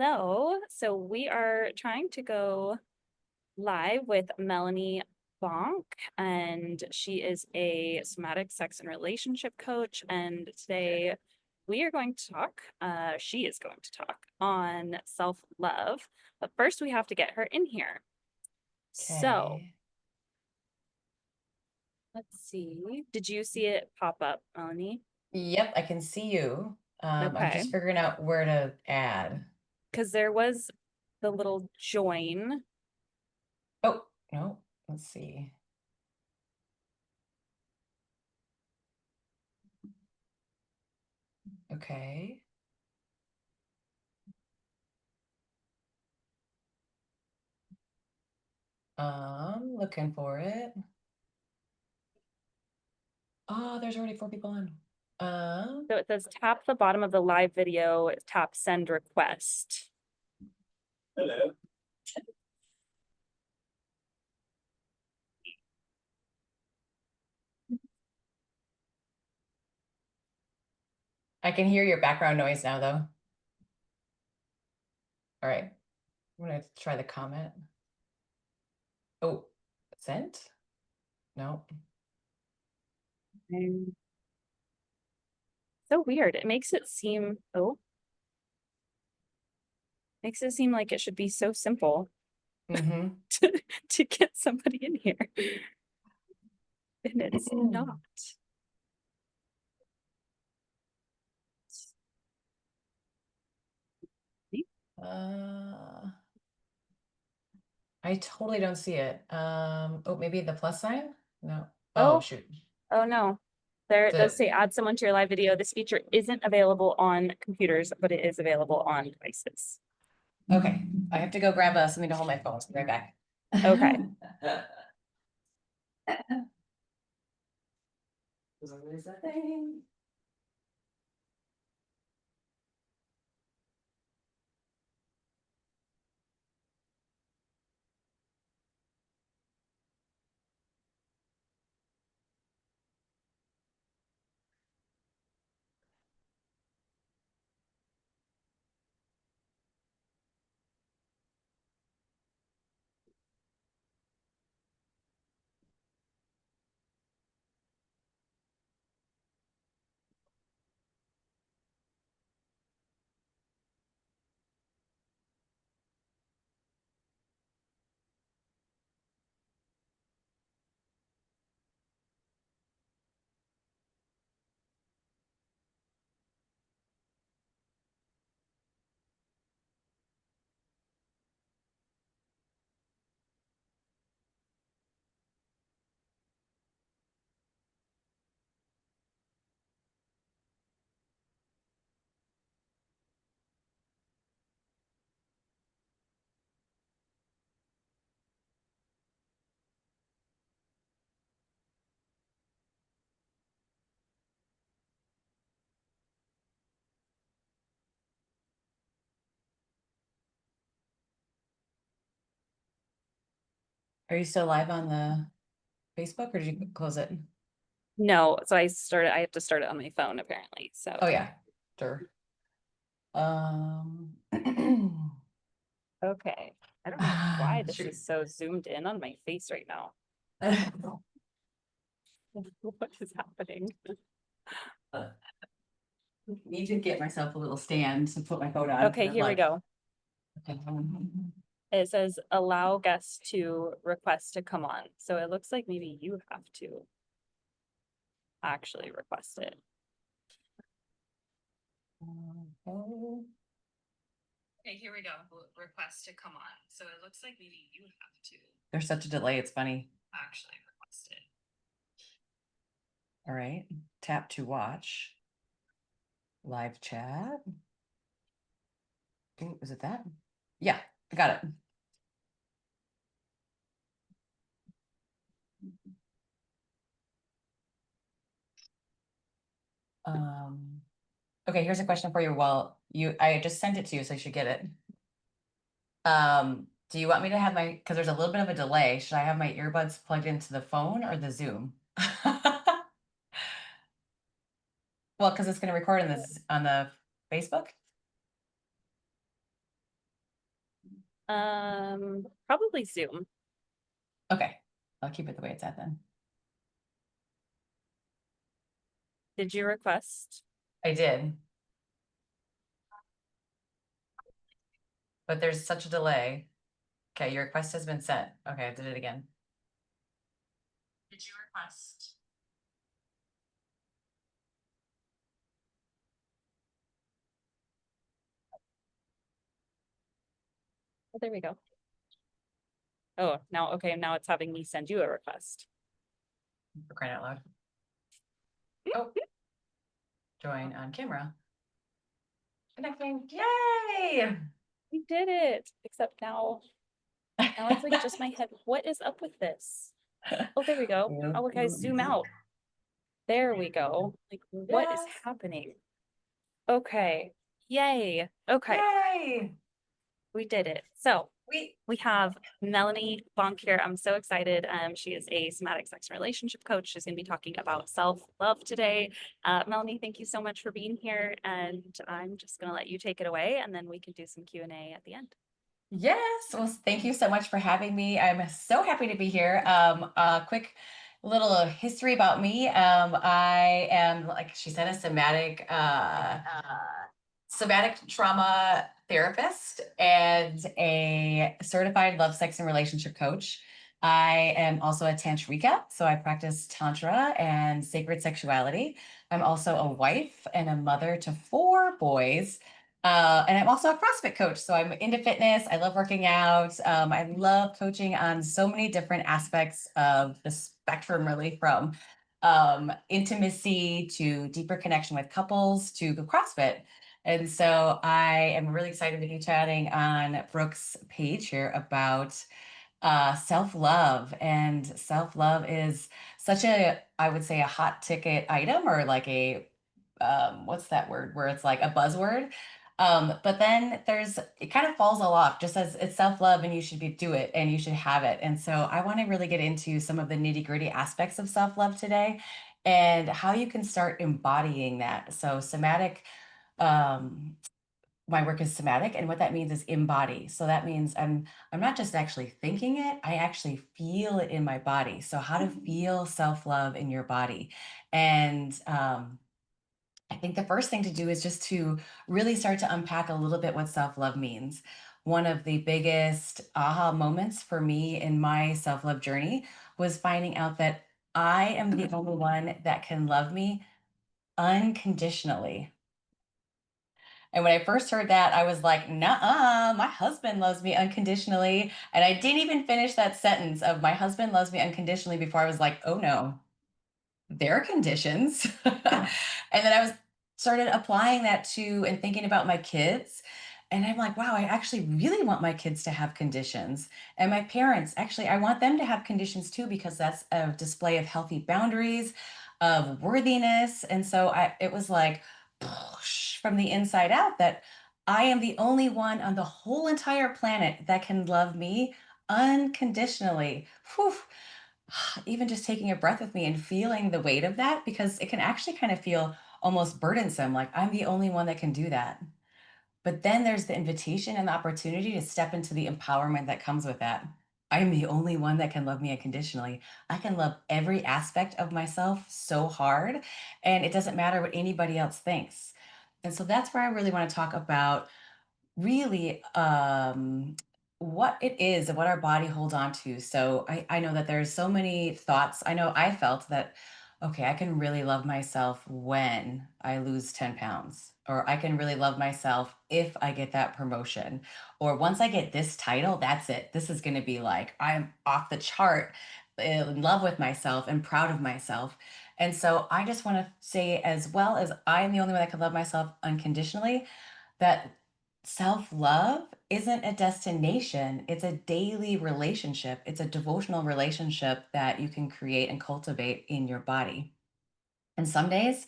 Hello. So we are trying to go live with Melanie Bonk, and she is a somatic sex and relationship coach. And today we are going to talk, she is going to talk on self-love. But first, we have to get her in here. So Okay. let's see. Did you see it pop up, Melanie? Yep, I can see you. I'm Okay. just figuring out where to add. Because there was the little join. Oh, no, let's see. Okay. Looking for it. Oh, there's already 4 people on. So it says tap the bottom of the live video, tap send request. Hello. I can hear your background noise now, though. All right. I'm gonna try the comment. Oh, sent? No. So weird. It makes it seem, makes it seem like it should be so simple Mm-hmm. to get somebody in here. And it's not. Uh, I totally don't see it. Oh, maybe the plus sign? No. Oh, Oh, shoot. oh no. There it does The say add someone to your live video. This feature isn't available on computers, but it is available on devices. Okay, I have to go grab something to hold my phone. I'll be right back. Okay. There's that thing. Are you still live on the Facebook or did you close it? No, so I have to start it on my phone apparently. So Oh yeah, sure. okay. I don't know why this Shoot. is so zoomed in on my face right now. What is happening? Need to get myself a little stand to put my phone on. Okay, here we go. Okay. It says allow guests to request to come on. So it looks like maybe you have to actually request it. Okay, here we go. Request to come on. So it looks like maybe you have to There's such a delay, it's funny. actually request it. All right, tap to watch. Live chat. Ooh, is it that? Yeah, I got it. Okay, here's a question for you. Well, I just sent it to you, so you should get it. Do you want me to have because there's a little bit of a delay. Should I have my earbuds plugged into the phone or the Zoom? Well, because it's going to record on the Facebook. Probably Zoom. Okay, I'll keep it the way it's at then. Did you request? I did. But there's such a delay. Okay, your request has been sent. Okay, I did it again. Did you request? Oh, there we go. Oh, now, okay, now it's having me send you a request. For crying out loud. Oh, join on camera. Connecting. Yay! We did it, except now it's like just my head. What is up with this? Oh, there we go. Oh, look, I zoom out. There we go. Like, what is Yes. happening? Okay. Yay. Okay. Yay! We did it. So We we have Melanie Bonk here. I'm so excited. She is a somatic sex and relationship coach. She's going to be talking about self-love today. Melanie, thank you so much for being here. And I'm just going to let you take it away, and then we can do some Q&A at the end. Yes, well, thank you so much for having me. I'm so happy to be here. A quick little history about me. I am, like she said, a somatic trauma therapist and a certified love, sex, and relationship coach. I am also a tantrika, so I practice tantra and sacred sexuality. I'm also a wife and a mother to 4 boys. And I'm also a CrossFit coach. So I'm into fitness. I love working out. I love coaching on so many different aspects of the spectrum, really, from intimacy to deeper connection with couples to CrossFit. And so I am really excited to be chatting on Brooke's page here about self-love. And self-love is such a, I would say, a hot ticket item, or like a, what's that word, where it's like a buzzword. But then it kind of falls all off, just as it's self-love and you should do it and you should have it. And so I want to really get into some of the nitty-gritty aspects of self-love today and how you can start embodying that. So um, my work is somatic, and what that means is embody. So that means I'm not just actually thinking it, I actually feel it in my body. So how to feel self-love in your body. And I think the first thing to do is just to really start to unpack a little bit what self-love means. One of the biggest aha moments for me in my self-love journey was finding out that I am the only one that can love me unconditionally. And when I first heard that, I was like, "Nuh-uh, my husband loves me unconditionally." And I didn't even finish that sentence of "my husband loves me unconditionally" before I was like, "Oh no, there are conditions." And then I was started applying that to and thinking about my kids. And I'm like, wow, I actually really want my kids to have conditions. And my parents, actually, I want them to have conditions too, because that's a display of healthy boundaries, of worthiness. And so it was like from the inside out that I am the only one on the whole entire planet that can love me unconditionally. Whew. Even just taking a breath with me and feeling the weight of that, because it can actually kind of feel almost burdensome, like I'm the only one that can do that. But then there's the invitation and the opportunity to step into the empowerment that comes with that. I am the only one that can love me unconditionally. I can love every aspect of myself so hard, and it doesn't matter what anybody else thinks. And so that's where I really want to talk about really what it is and what our body holds on to. So I know that there's so many thoughts. I know I felt that, okay, I can really love myself when I lose 10 pounds, or I can really love myself if I get that promotion, or once I get this title, that's it. This is going to be like, I'm off the chart in love with myself and proud of myself. And so I just want to say, as well as I am the only one that can love myself unconditionally, that self love isn't a destination, it's a daily relationship. It's a devotional relationship that you can create and cultivate in your body. And some days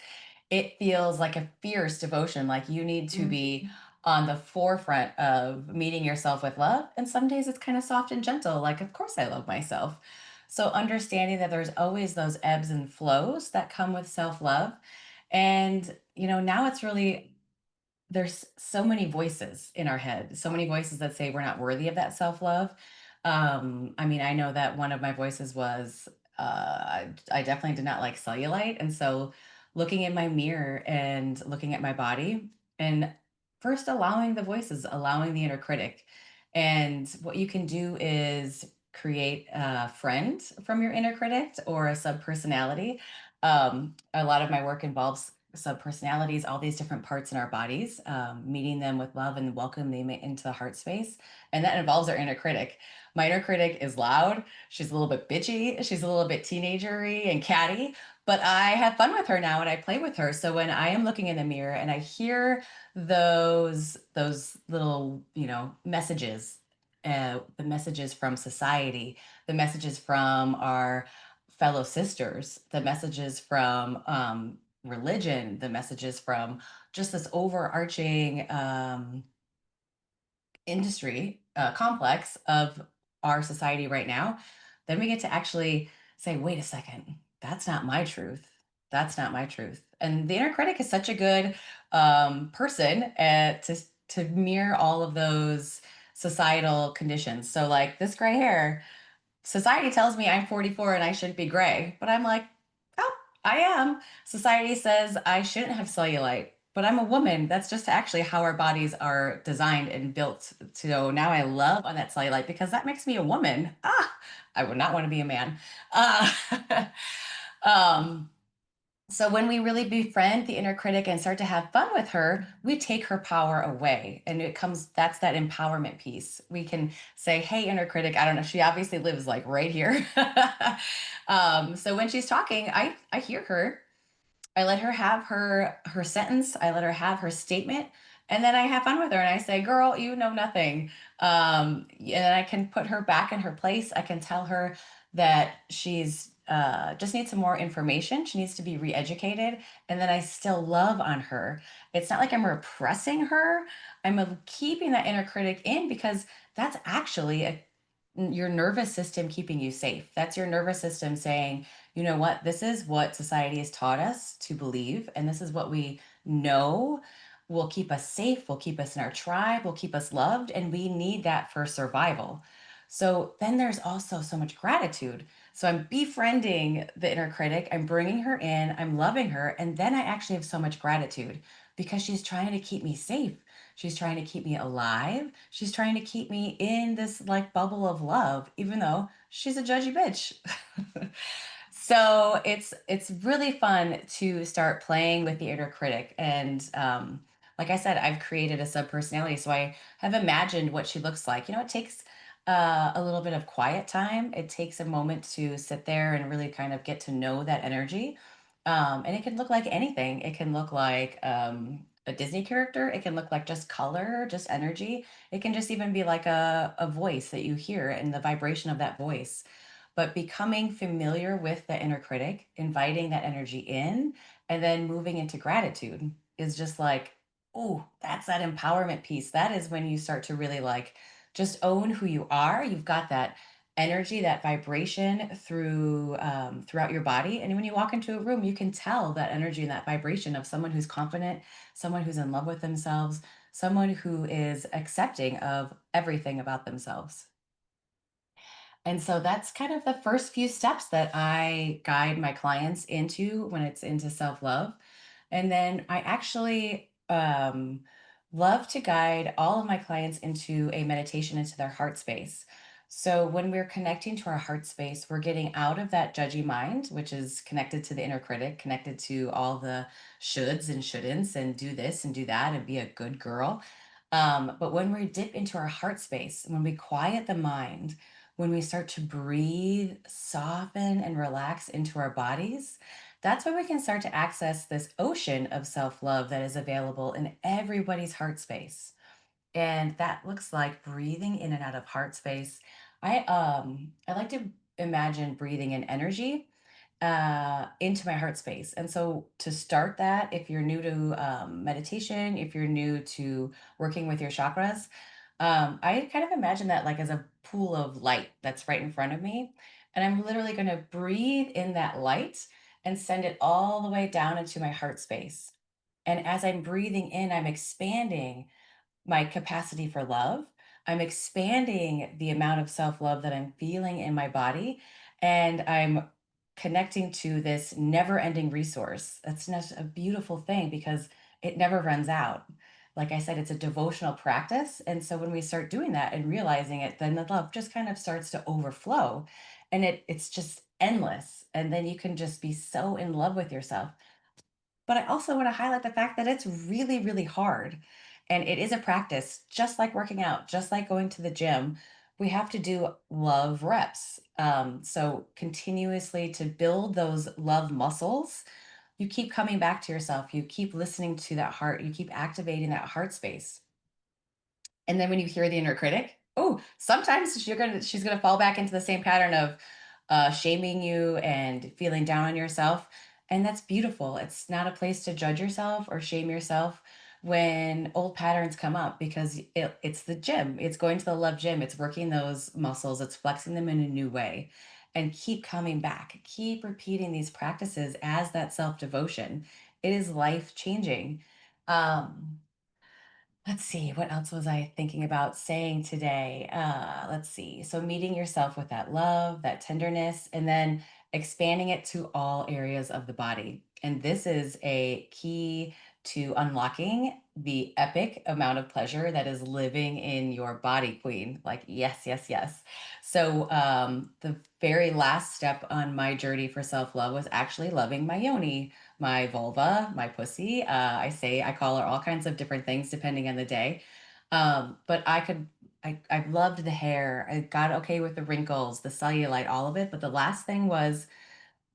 it feels like a fierce devotion, like you need to be on the forefront of meeting yourself with love. And some days it's kind of soft and gentle, like, of course, I love myself. So, understanding that there's always those ebbs and flows that come with self love. And, now it's really there's so many voices in our head, so many voices that say we're not worthy of that self-love. I mean, I know that one of my voices was I definitely did not like cellulite. And so looking in my mirror and looking at my body and first allowing the voices, allowing the inner critic. And what you can do is create a friend from your inner critic or a subpersonality. A lot of my work involves subpersonalities, all these different parts in our bodies, meeting them with love and welcoming them into the heart space. And that involves our inner critic. My inner critic is loud. She's a little bit bitchy. She's a little bit teenagery and catty, but I have fun with her now and I play with her. So when I am looking in the mirror and I hear those little, messages, the messages from society, the messages from our fellow sisters, the messages from religion, the messages from just this overarching industry complex of our society right now, then we get to actually say, wait a second, that's not my truth. That's not my truth. And the inner critic is such a good person to mirror all of those societal conditions. So, like this gray hair, society tells me I'm 44 and I shouldn't be gray, but I'm like, oh, I am. Society says I shouldn't have cellulite, but I'm a woman. That's just actually how our bodies are designed and built. So now I love on that cellulite because that makes me a woman. Ah, I would not want to be a man. Uh, um, so when we really befriend the inner critic and start to have fun with her, we take her power away. And that's that empowerment piece. We can say, hey, inner critic, I don't know, she obviously lives like right here. So when she's talking, I hear her. I let her have her sentence. I let her have her statement, and then I have fun with her. And I say, "Girl, you know nothing." And I can put her back in her place. I can tell her that she's just needs some more information. She needs to be re-educated, and then I still love on her. It's not like I'm repressing her. Keeping that inner critic in because that's actually your nervous system keeping you safe. That's your nervous system saying, you know what, this is what society has taught us to believe, and this is what we know will keep us safe, will keep us in our tribe, will keep us loved, and we need that for survival. So then there's also so much gratitude. So I'm befriending the inner critic, I'm bringing her in, I'm loving her, and then I actually have so much gratitude because she's trying to keep me safe. She's trying to keep me alive. She's trying to keep me in this like bubble of love, even though she's a judgy bitch. So it's really fun to start playing with the inner critic. And like I said, I've created a subpersonality. So I have imagined what she looks like. It takes a little bit of quiet time. It takes a moment to sit there and really kind of get to know that energy. And it can look like anything. It can look like a Disney character. It can look like just color, just energy. It can just even be like a voice that you hear and the vibration of that voice. But becoming familiar with the inner critic, inviting that energy in, and then moving into gratitude is just like, oh, that's that empowerment piece. That is when you start to really like just own who you are. You've got that energy, that vibration throughout your body. And when you walk into a room, you can tell that energy and that vibration of someone who's confident, someone who's in love with themselves, someone who is accepting of everything about themselves. And so that's kind of the first few steps that I guide my clients into when it's into self love. And then I actually love to guide all of my clients into a meditation into their heart space. So when we're connecting to our heart space, we're getting out of that judgy mind, which is connected to the inner critic, connected to all the shoulds and shouldn'ts and do this and do that and be a good girl. But when we dip into our heart space, when we quiet the mind, when we start to breathe, soften, and relax into our bodies, that's when we can start to access this ocean of self love that is available in everybody's heart space. And that looks like breathing in and out of heart space. I like to imagine breathing in energy into my heart space. And so to start that, if you're new to meditation, if you're new to working with your chakras, I kind of imagine that like as a pool of light that's right in front of me. And I'm literally going to breathe in that light and send it all the way down into my heart space. And as I'm breathing in, I'm expanding my capacity for love. I'm expanding the amount of self love that I'm feeling in my body. And I'm connecting to this never ending resource. That's just a beautiful thing because it never runs out. Like I said, it's a devotional practice. And so when we start doing that and realizing it, then the love just kind of starts to overflow and it's just endless. And then you can just be so in love with yourself. But I also want to highlight the fact that it's really, really hard. And it is a practice, just like working out, just like going to the gym. We have to do love reps. So, continuously to build those love muscles, you keep coming back to yourself. You keep listening to that heart. You keep activating that heart space. And then when you hear the inner critic, oh, sometimes she's gonna fall back into the same pattern of shaming you and feeling down on yourself. And that's beautiful. It's not a place to judge yourself or shame yourself when old patterns come up because it's the gym. It's going to the love gym. It's working those muscles. It's flexing them in a new way. And keep coming back. Keep repeating these practices as that self devotion. It is life changing. Um, Let's see, what else was I thinking about saying today? Let's see. So, meeting yourself with that love, that tenderness, and then expanding it to all areas of the body. And this is a key to unlocking the epic amount of pleasure that is living in your body, queen. Like, yes, yes, yes. So, the very last step on my journey for self love was actually loving my yoni, my vulva, my pussy. I call her all kinds of different things depending on the day. But I loved the hair. I got okay with the wrinkles, the cellulite, all of it. But the last thing was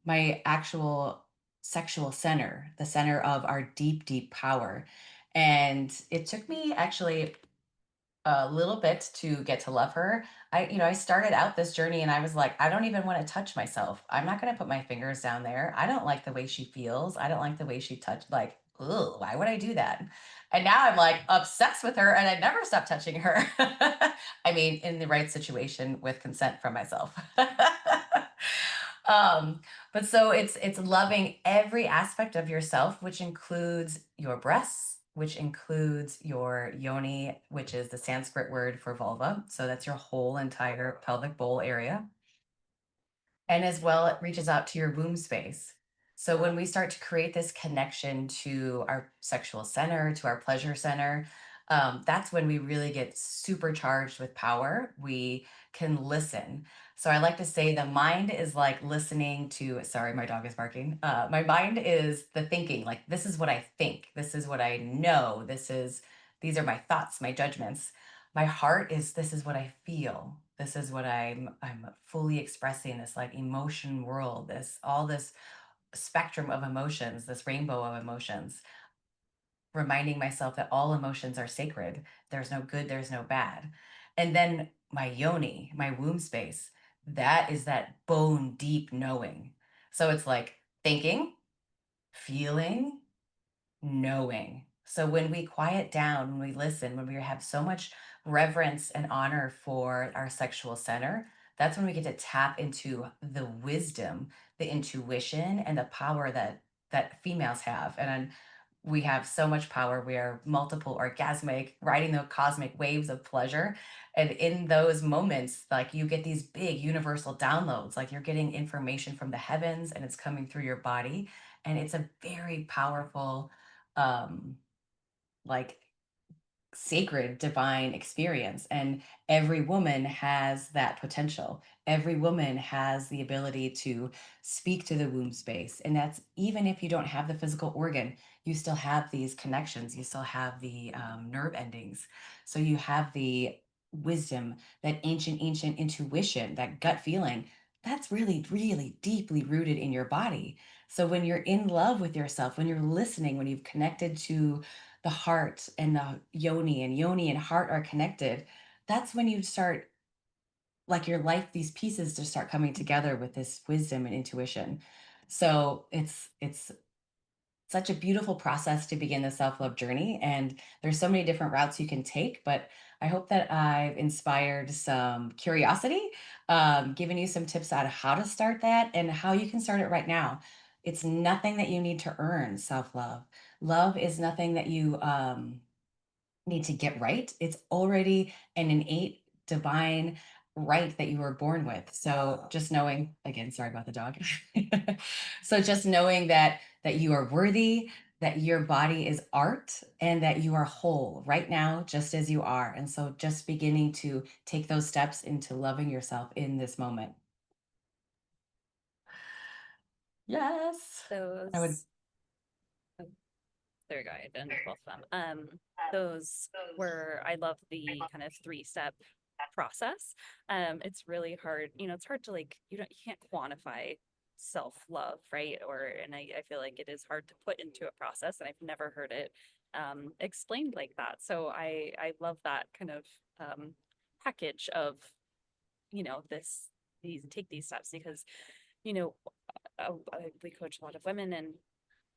my actual sexual center, the center of our deep, deep power. And it took me actually a little bit to get to love her. I started out this journey and I was like, I don't even want to touch myself. I'm not going to put my fingers down there. I don't like the way she feels. I don't like the way she touched. Like, ugh, why would I do that? And now I'm like obsessed with her and I never stop touching her. I mean, in the right situation with consent from myself. um, but so it's loving every aspect of yourself, which includes your breasts, which includes your yoni, which is the Sanskrit word for vulva. So that's your whole entire pelvic bowl area. And as well, it reaches out to your womb space. So when we start to create this connection to our sexual center, to our pleasure center, that's when we really get supercharged with power. We can listen. So I like to say the mind is like listening to, sorry, my dog is barking. My mind is the thinking, like, this is what I think, this is what I know, these are my thoughts, my judgments. My heart is this is what I feel. This is what I'm fully expressing, this like emotion world, this all this spectrum of emotions, this rainbow of emotions, reminding myself that all emotions are sacred. There's no good, there's no bad. And then my yoni, my womb space, that is that bone deep knowing. So it's like thinking, feeling, knowing. So when we quiet down, when we listen, when we have so much reverence and honor for our sexual center, that's when we get to tap into the wisdom, the intuition, and the power that females have. And we have so much power. We are multiple orgasmic, riding the cosmic waves of pleasure. And in those moments, like you get these big universal downloads, like you're getting information from the heavens and it's coming through your body. And it's a very powerful um like sacred divine experience, and every woman has that potential. Every woman has the ability to speak to the womb space, and that's even if you don't have the physical organ, you still have these connections, you still have the nerve endings, so you have the wisdom, that ancient intuition, that gut feeling, that's really really deeply rooted in your body. So when you're in love with yourself, when you're listening, when you've connected to the heart and the yoni and heart are connected, that's when you start, like your life, these pieces just start coming together with this wisdom and intuition. So it's such a beautiful process to begin the self-love journey, and there's so many different routes you can take, but I hope that I've inspired some curiosity, given you some tips on how to start that and how you can start it right now. It's nothing that you need to earn self-love. love is nothing that you need to get right. It's already an innate divine right that you were born with. So just knowing, again, sorry about the dog. So just knowing that you are worthy, that your body is art, and that you are whole right now just as you are. And so just beginning to take those steps into loving yourself in this moment. Yes. I would. Those, oh, there you go, I did both of them. Those were, I love the kind of three-step process. It's really hard, it's hard to like, you can't quantify self-love, right? And I feel like it is hard to put into a process, and I've never heard it explained like that. So I love that kind of package of, this, take these steps because, you know, we coach a lot of women, and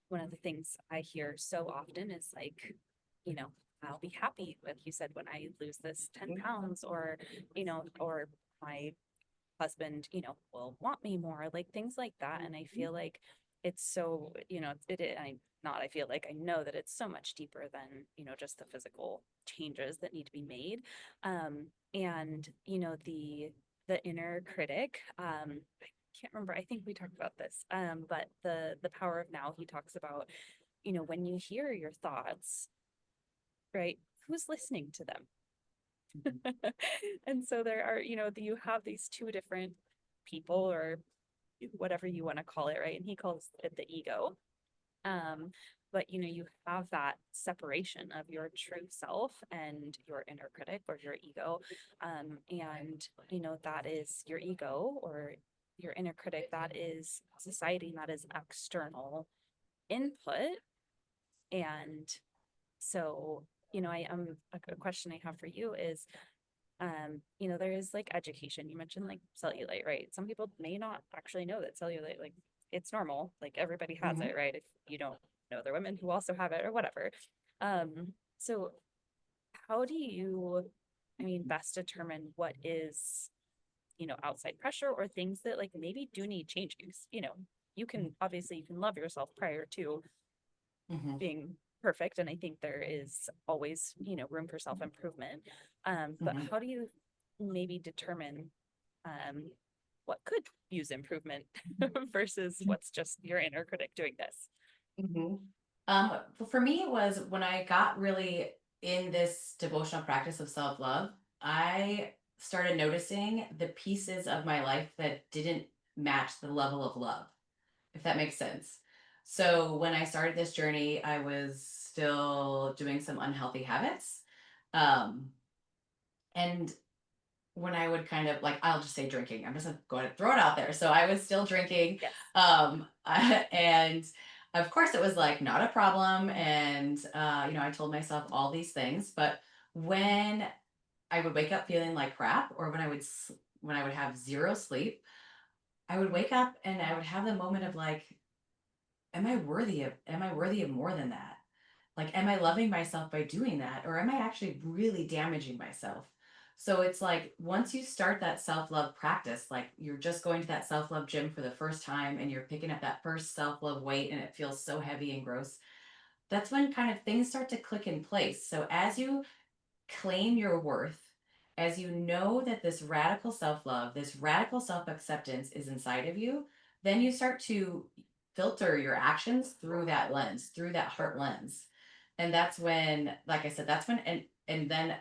one of the things I hear so often is like, you know, I'll be happy, like you said, when I lose this 10 pounds, or my husband, will want me more, like things like that. And I feel like it's so, I feel like I know that it's so much deeper than, just the physical changes that need to be made. And, the inner critic, I can't remember, I think we talked about this, but the power of now, he talks about, when you hear your thoughts, right, who's listening to them? And so there are, you have these two different people, or whatever you want to call it, right? And he calls it the ego. But you have that separation of your true self and your inner critic, or your ego. And that is your ego, or your inner critic, that is society, and that is external input. And so, a question I have for you is, there is like education. You mentioned like cellulite, right? Some people may not actually know that cellulite, like, it's normal, like everybody has Mhm. it, right? If you don't know, there are women who also have it, or whatever. So how do you, best determine what is, outside pressure, or things that like maybe do need changing? 'Cause, you can love yourself prior to Mhm. being perfect, and I think there is always, room for self-improvement. But Mhm. how do you maybe determine um what could use improvement versus what's just your inner critic doing this? Mhm. For me, it was when I got really in this devotional practice of self-love, I started noticing the pieces of my life that didn't match the level of love, if that makes sense. So when I started this journey, I was still doing some unhealthy habits. Um, and when I would kind of like, I'll just say drinking. I'm just going to throw it out there. So I was still drinking. Yes. And of course it was like not a problem. And, I told myself all these things, but when I would wake up feeling like crap, or when I would have zero sleep, I would wake up and I would have the moment of like, am I worthy of more than that? Like, am I loving myself by doing that? Or am I actually really damaging myself? So it's like once you start that self love practice, like you're just going to that self love gym for the first time and you're picking up that first self love weight and it feels so heavy and gross, that's when kind of things start to click in place. So as you claim your worth, as you know that this radical self love, this radical self acceptance is inside of you, then you start to filter your actions through that lens, through that heart lens. And that's when, like I said, that's when, and then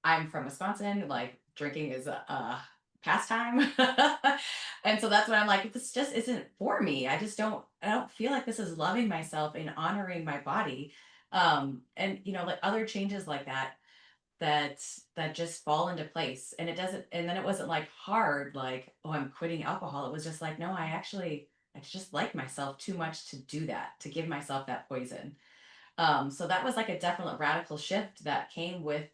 I'm from Wisconsin, like drinking is a pastime. And so that's when I'm like, this just isn't for me. I don't feel like this is loving myself and honoring my body. And like other changes like that that just fall into place, and it doesn't, and then it wasn't like hard, like, oh, I'm quitting alcohol. It was just like, no, I just like myself too much to do that, to give myself that poison. So that was like a definite radical shift that came with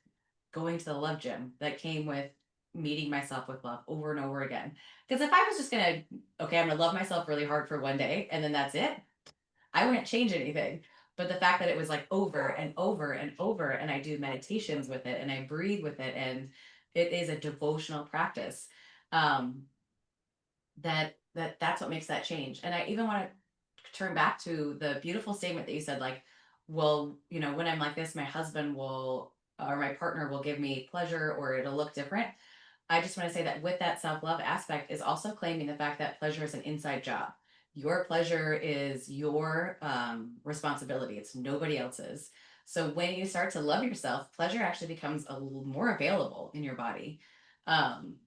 going to the love gym, that came with meeting myself with love over and over again. Because if I was just gonna, okay, I'm gonna love myself really hard for one day and then that's it, I wouldn't change anything. But the fact that it was like over and over and over, and I do meditations with it and I breathe with it, and it is a devotional practice. Um, that's what makes that change. And I even want to turn back to the beautiful statement that you said, like, well, when I'm like this, my husband will, or my partner will give me pleasure or it'll look different. I just want to say that with that self love aspect is also claiming the fact that pleasure is an inside job. Your pleasure is your responsibility, it's nobody else's. So when you start to love yourself, pleasure actually becomes a little more available in your body.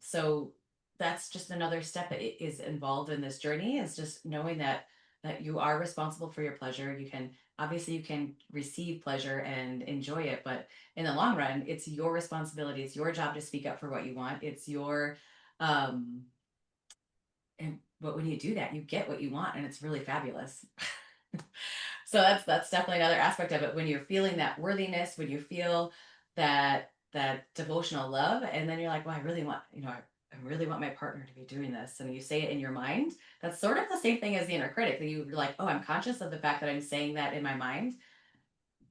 So that's just another step that is involved in this journey, is just knowing that you are responsible for your pleasure. You can obviously you can receive pleasure and enjoy it, but in the long run, it's your responsibility. It's your job to speak up for what you want. It's your, um, but when you do that, you get what you want, and it's really fabulous. So that's definitely another aspect of it. When you're feeling that worthiness, when you feel that devotional love, and then you're like, well, I really want, I really want my partner to be doing this, and you say it in your mind. That's sort of the same thing as the inner critic. That you're like, oh, I'm conscious of the fact that I'm saying that in my mind.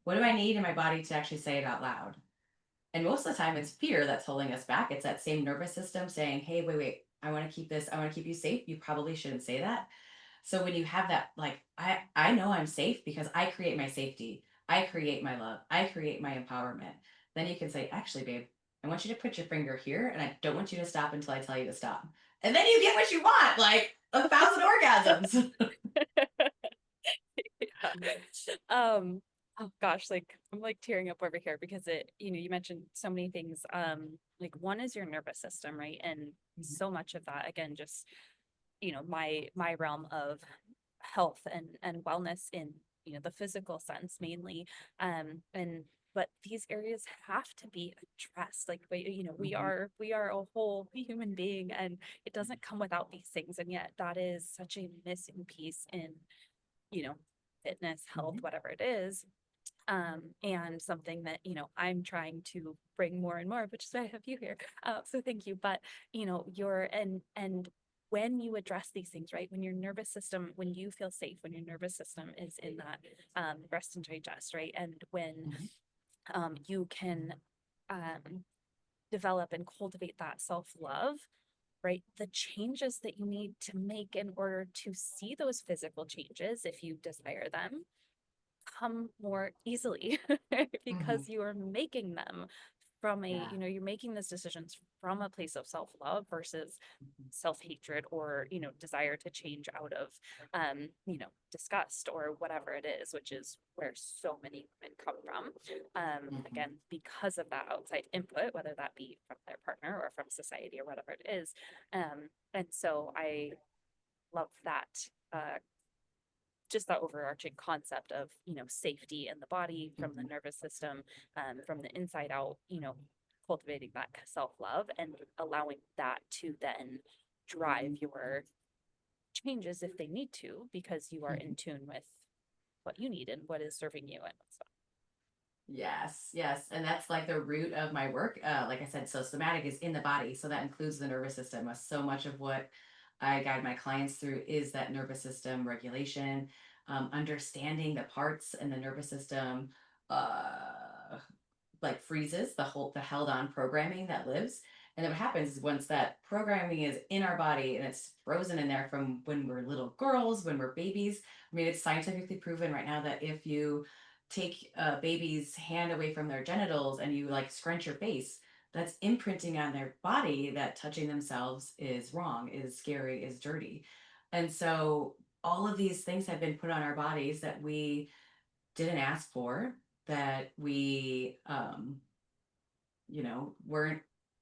What do I need in my body to actually say it out loud? And most of the time, it's fear that's holding us back. It's that same nervous system saying, hey, wait, I want to keep this, I want to keep you safe. You probably shouldn't say that. So when you have that, like, I know I'm safe because I create my safety, I create my love, I create my empowerment. Then you can say, actually, babe, I want you to put your finger here and I don't want you to stop until I tell you to stop. And then you get what you want, like 1,000 orgasms. Yeah. Oh gosh, like I'm like tearing up over here because you mentioned so many things. Like one is your nervous system, right? And so much of that, again, just my realm of health and wellness in the physical sense mainly. And but these areas have to be addressed. Like we Mhm. are a whole human being, and it doesn't come without these things. And yet that is such a missing piece in you know fitness, health, Mhm. whatever it is. And something that I'm trying to bring more and more, which is why I have you here. So thank you. But you're and when you address these things, right, when your nervous system, when you feel safe, when your nervous system is in that rest and digest, right, and when Mhm. you can um, develop and cultivate that self-love, right, the changes that you need to make in order to see those physical changes, if you desire them, come more easily because Mhm. you are making them from Yeah. you're making those decisions from a place of self-love versus Mhm. self-hatred or desire to change out of disgust or whatever it is, which is where so many women come from, Mhm. again, because of that outside input, whether that be from their partner or from society or whatever it is. And so I love that, just that overarching concept of safety in the body from the Mhm. nervous system, from the inside out, cultivating that self-love and allowing that to then drive your changes if they need to, because you are in Mhm. tune with what you need and what is serving you and what's not. Yes, yes. And that's like the root of my work. Like I said, so somatic is in the body. So that includes the nervous system. So much of what I guide my clients through is that nervous system regulation, understanding the parts in the nervous system, like freezes the held on programming that lives. And then what happens is once that programming is in our body and it's frozen in there from when we're little girls, when we're babies. I mean, it's scientifically proven right now that if you take a baby's hand away from their genitals and you like scrunch your face, that's imprinting on their body that touching themselves is wrong, is scary, is dirty. And so all of these things have been put on our bodies that we didn't ask for, that weren't,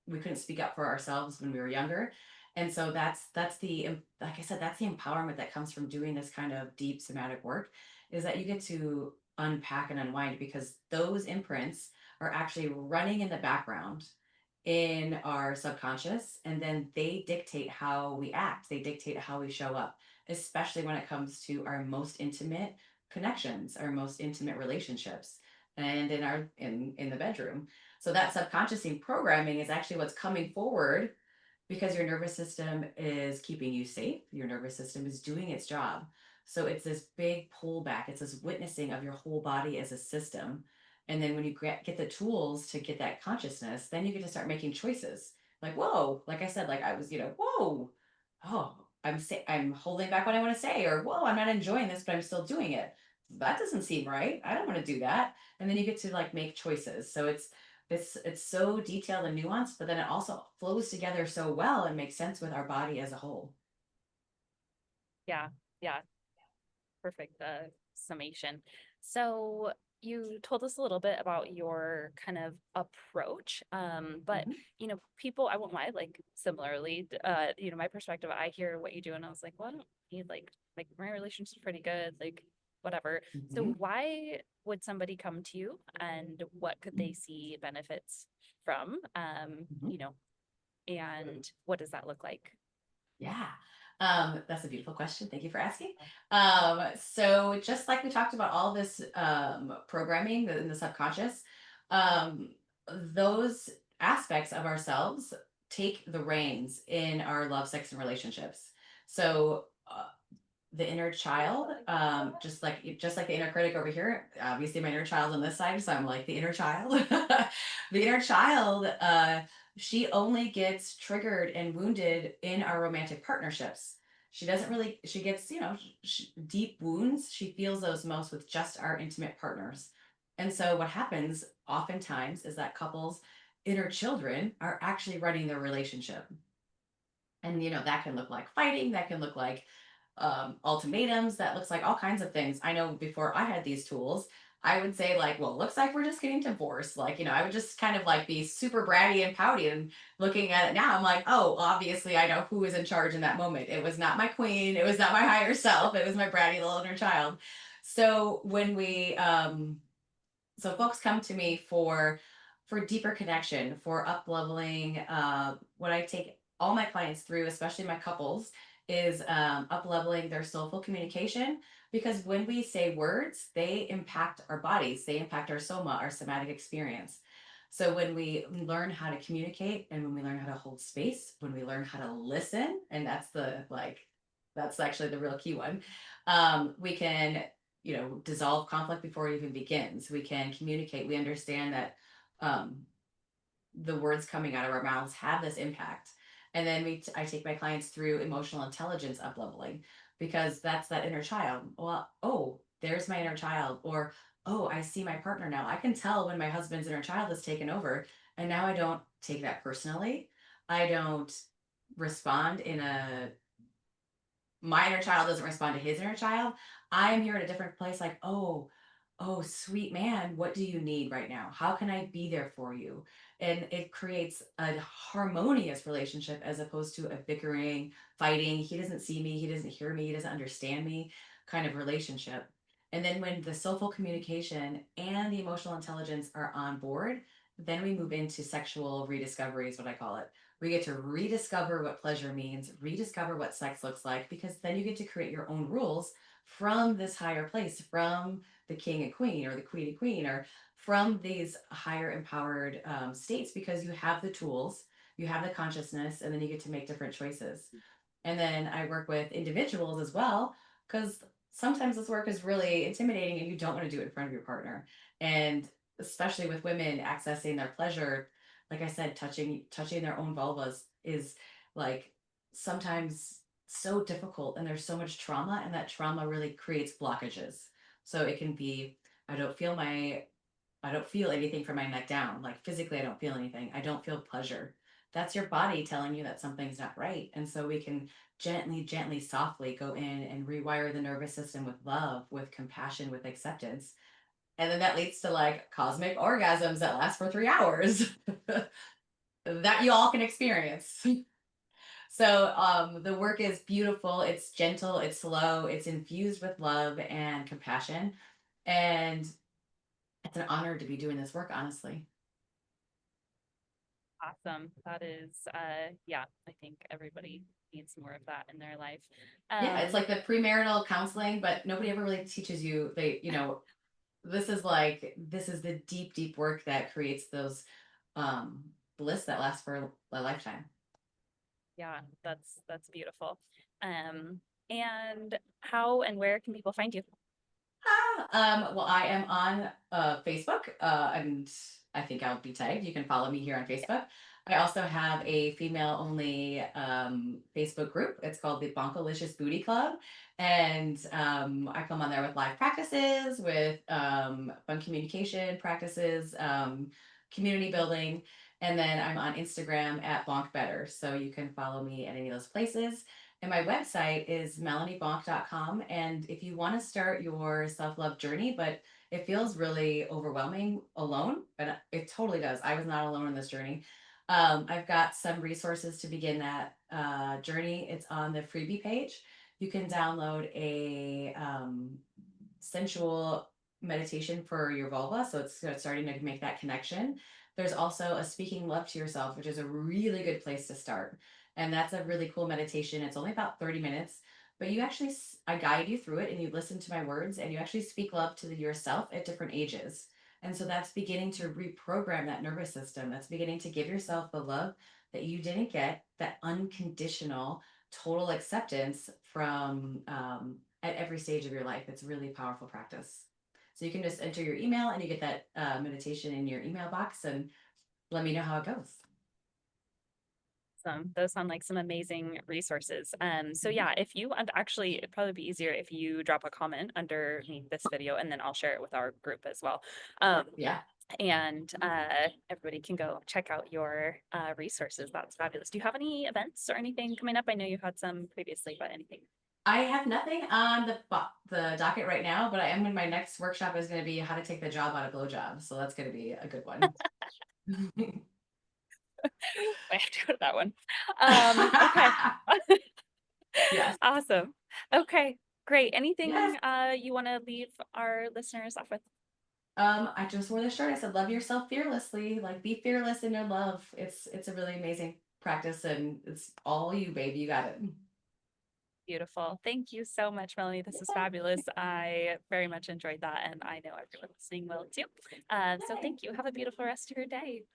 we couldn't speak up for ourselves when we were younger. And so that's the like I said, that's the empowerment that comes from doing this kind of deep somatic work, is that you get to unpack and unwind because those imprints are actually running in the background in our subconscious, and then they dictate how we act, they dictate how we show up, especially when it comes to our most intimate connections, our most intimate relationships, and in the bedroom. So that subconscious programming is actually what's coming forward because your nervous system is keeping you safe. Your nervous system is doing its job. So it's this big pullback. It's this witnessing of your whole body as a system. And then when you get the tools to get that consciousness, then you get to start making choices. Like, whoa, like I said, like I was, whoa, oh, I'm holding back what I want to say, or whoa, I'm not enjoying this, but I'm still doing it. that doesn't seem right. I don't want to do that. And then you get to like make choices. So it's so detailed and nuanced, but then it also flows together so well and makes sense with our body as a whole. Yeah, yeah, perfect summation. So you told us a little bit about your kind of approach, but Mhm. people, I won't lie, like similarly, my perspective, I hear what you do, and I was like, well, I don't need like my relationship's pretty good, like whatever. So Mhm. why would somebody come to you, and what could they see benefits from, Mhm. and what does that look like? Yeah. That's a beautiful question. Thank you for asking. So just like we talked about all this programming in the subconscious, um, those aspects of ourselves take the reins in our love, sex, and relationships. So the inner child, just like the inner critic over here. Obviously, my inner child's on this side, so I'm like the inner child. The inner child, she only gets triggered and wounded in our romantic partnerships. She doesn't really. She gets, deep wounds. She feels those most with just our intimate partners. And so, what happens oftentimes is that couples' inner children are actually running their relationship. And that can look like fighting, that can look like ultimatums, that looks like all kinds of things. I know before I had these tools, I would say like, well, it looks like we're just getting divorced. Like, I would just kind of like be super bratty and pouty. And looking at it now, I'm like, oh, obviously I know who was in charge in that moment. It was not my queen, it was not my higher self, it was my bratty little inner child. So when we so folks come to me for deeper connection, for up leveling. What I take all my clients through, especially my couples, is up leveling their soulful communication, because when we say words, they impact our bodies, they impact our soma, our somatic experience. So when we learn how to communicate, and when we learn how to hold space, when we learn how to listen, and that's actually the real key one, we can dissolve conflict before it even begins. We can communicate. We understand that um, the words coming out of our mouths have this impact. And then I take my clients through emotional intelligence up leveling, because that's that inner child. Well, oh, there's my inner child. Or, oh, I see my partner now. I can tell when my husband's inner child has taken over. And now I don't take that personally. I don't respond in a my inner child doesn't respond to his inner child. I'm here at a different place, like, oh, sweet man, what do you need right now? How can I be there for you? And it creates a harmonious relationship as opposed to a bickering, fighting, he doesn't see me, he doesn't hear me, he doesn't understand me kind of relationship. And then when the soulful communication and the emotional intelligence are on board, then we move into sexual rediscovery, is what I call it. We get to rediscover what pleasure means, rediscover what sex looks like, because then you get to create your own rules from this higher place, from the king and queen, or the queen and queen, or from these higher empowered states, because you have the tools, you have the consciousness, and then you get to make different choices. And then I work with individuals as well, because sometimes this work is really intimidating and you don't want to do it in front of your partner. And especially with women accessing their pleasure, like I said, touching their own vulvas is like sometimes so difficult, and there's so much trauma, and that trauma really creates blockages. So it can be, I don't feel my I don't feel anything from my neck down. Like physically, I don't feel anything. I don't feel pleasure. That's your body telling you that something's not right. And so we can gently, gently, softly go in and rewire the nervous system with love, with compassion, with acceptance. And then that leads to like cosmic orgasms that last for 3 hours that you all can experience. So the work is beautiful. It's gentle. It's slow. It's infused with love and compassion. And it's an honor to be doing this work, honestly. Awesome. That is, yeah, I think everybody needs more of that in their life. Yeah, it's like the premarital counseling, but nobody ever really teaches you. This is the deep, deep work that creates those um bliss that lasts for a lifetime. Yeah, that's beautiful. And how and where can people find you? Well, I am on Facebook, and I think I'll be tagged. You can follow me here on Facebook. I also have a female-only Facebook group. It's called the Bonkalicious Booty Club, and I come on there with live practices, with fun communication practices, community building, and then I'm on Instagram at Bonk Better, so you can follow me at any of those places. And my website is melaniebonk.com. And if you want to start your self-love journey, but it feels really overwhelming alone, but it totally does. I was not alone in this journey. I've got some resources to begin that journey. It's on the freebie page. You can download a sensual meditation for your vulva. So it's starting to make that connection. There's also a speaking love to yourself, which is a really good place to start. And that's a really cool meditation. It's only about 30 minutes, but you actually, I guide you through it and you listen to my words and you actually speak love to yourself at different ages. And so that's beginning to reprogram that nervous system. That's beginning to give yourself the love that you didn't get, that unconditional, total acceptance from at every stage of your life. It's a really powerful practice. So you can just enter your email and you get that meditation in your email box and let me know how it goes. Those sound like some amazing resources. So yeah, if you want, actually, it'd probably be easier if you drop a comment underneath this video and then I'll share it with our group as well. Yeah. And everybody can go check out your resources. That's fabulous. Do you have any events or anything coming up? I know you had some previously, but anything? I have nothing on the docket right now, but I am in my next workshop is going to be how to take the job out of blowjob. So that's going to be a good one. I have to go to that one. Okay. Yes. Awesome. Okay, great. Anything Yes. you want to leave our listeners off with? I just wore the shirt. I said, love yourself fearlessly. Like be fearless in your love. It's a really amazing practice and it's all you, baby. You got it. Beautiful. Thank you so much, Melanie. This is fabulous. I very much enjoyed that, and I know everyone listening will too. So thank you. Have a beautiful rest of your day.